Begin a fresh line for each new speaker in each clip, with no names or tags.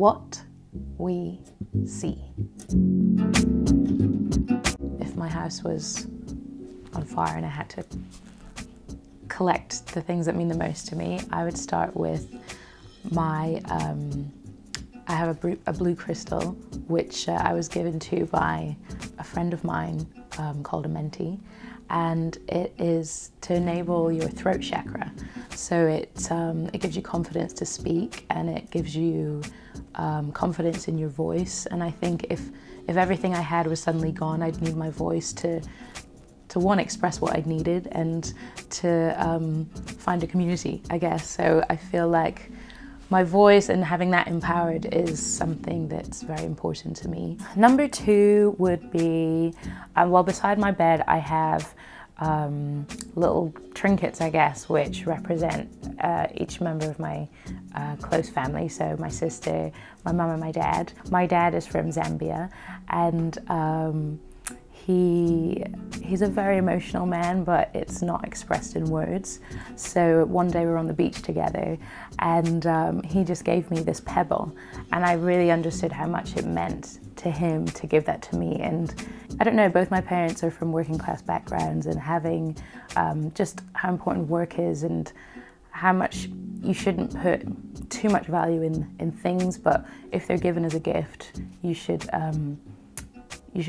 what we see. If my house was on fire and I had to collect the things that mean the most to me, I would start with my, I have a blue crystal, which I was given to by a friend of mine called Emeli, and it is to enable your throat chakra. So it gives you confidence to speak, and it gives you confidence in your voice. And I think if everything I had was suddenly gone, I'd need my voice to one, express what I needed, and to find a community, I guess. So I feel like my voice and having that empowered is something that's very important to me. Number 2 would be, well, beside my bed I have little trinkets, I guess, which represent each member of my close family. So my sister, my mum and my dad. My dad is from Zambia, and he's a very emotional man, but it's not expressed in words. So one day we were on the beach together, and he just gave me this pebble, and I really understood how much it meant to him to give that to me. And I don't know, both my parents are from working class backgrounds, and having just how important work is and how much you shouldn't put too much value in things, but if they're given as a gift, you should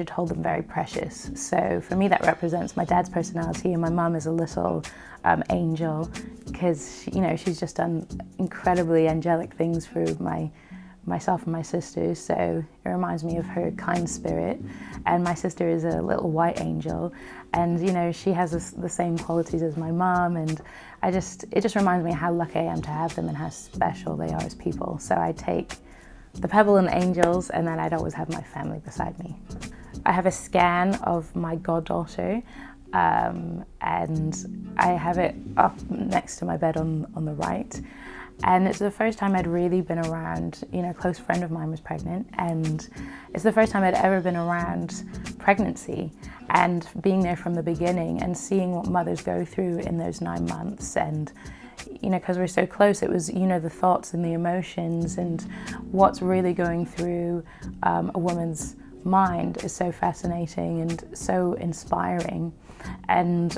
hold them very precious. So for me, that represents my dad's personality, and my mum is a little angel, because, you know, she's just done incredibly angelic things for myself and my sisters. So it reminds me of her kind spirit. And my sister is a little white angel, and, you know, she has the same qualities as my mum, and it just reminds me how lucky I am to have them and how special they are as people. So I take the pebble and the angels, and then I'd always have my family beside me. I have a scan of my goddaughter, and I have it up next to my bed on the right. And it's the first time I'd really been around, you know, a close friend of mine was pregnant, and it's the first time I'd ever been around pregnancy and being there from the beginning and seeing what mothers go through in those 9 months. And you know, because we're so close, it was, you know, the thoughts and the emotions and what's really going through a woman's mind is so fascinating and so inspiring. And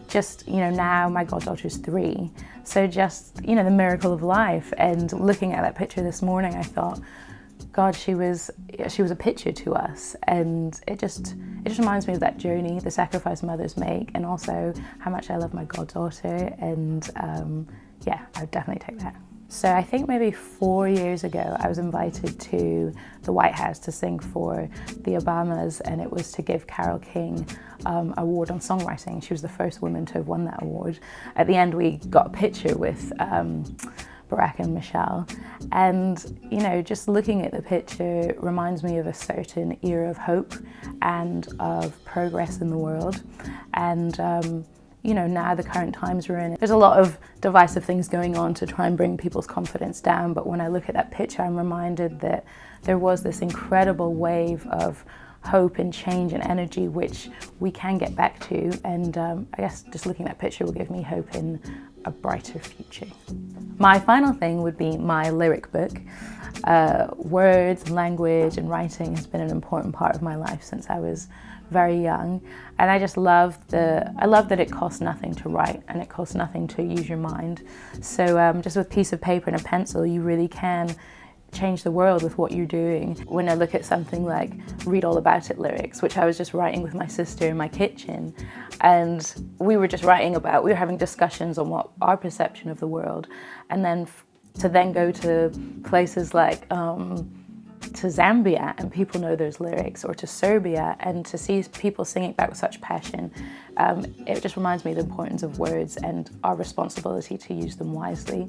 just, you know, now my goddaughter's 3, so just, you know, the miracle of life. And looking at that picture this morning, I thought, God, she was a picture to us, and it just reminds me of that journey, the sacrifice mothers make, and also how much I love my goddaughter. And yeah, I would definitely take that. So I think maybe 4 years ago, I was invited to the White House to sing for the Obamas, and it was to give Carole King an award on songwriting. She was the first woman to have won that award. At the end, we got a picture with Barack and Michelle, and, you know, just looking at the picture reminds me of a certain era of hope and of progress in the world. And you know, now the current times we're in, there's a lot of divisive things going on to try and bring people's confidence down, but when I look at that picture, I'm reminded that there was this incredible wave of hope and change and energy which we can get back to. And I guess just looking at that picture will give me hope in a brighter future. My final thing would be my lyric book. Words, language and writing has been an important part of my life since I was very young, and I just love that it costs nothing to write and it costs nothing to use your mind. So just with a piece of paper and a pencil, you really can change the world with what you're doing. When I look at something like Read All About It lyrics, which I was just writing with my sister in my kitchen, and we were having discussions on what our perception of the world, and then to then go to places like to Zambia and people know those lyrics, or to Serbia, and to see people sing it back with such passion, it just reminds me of the importance of words and our responsibility to use them wisely.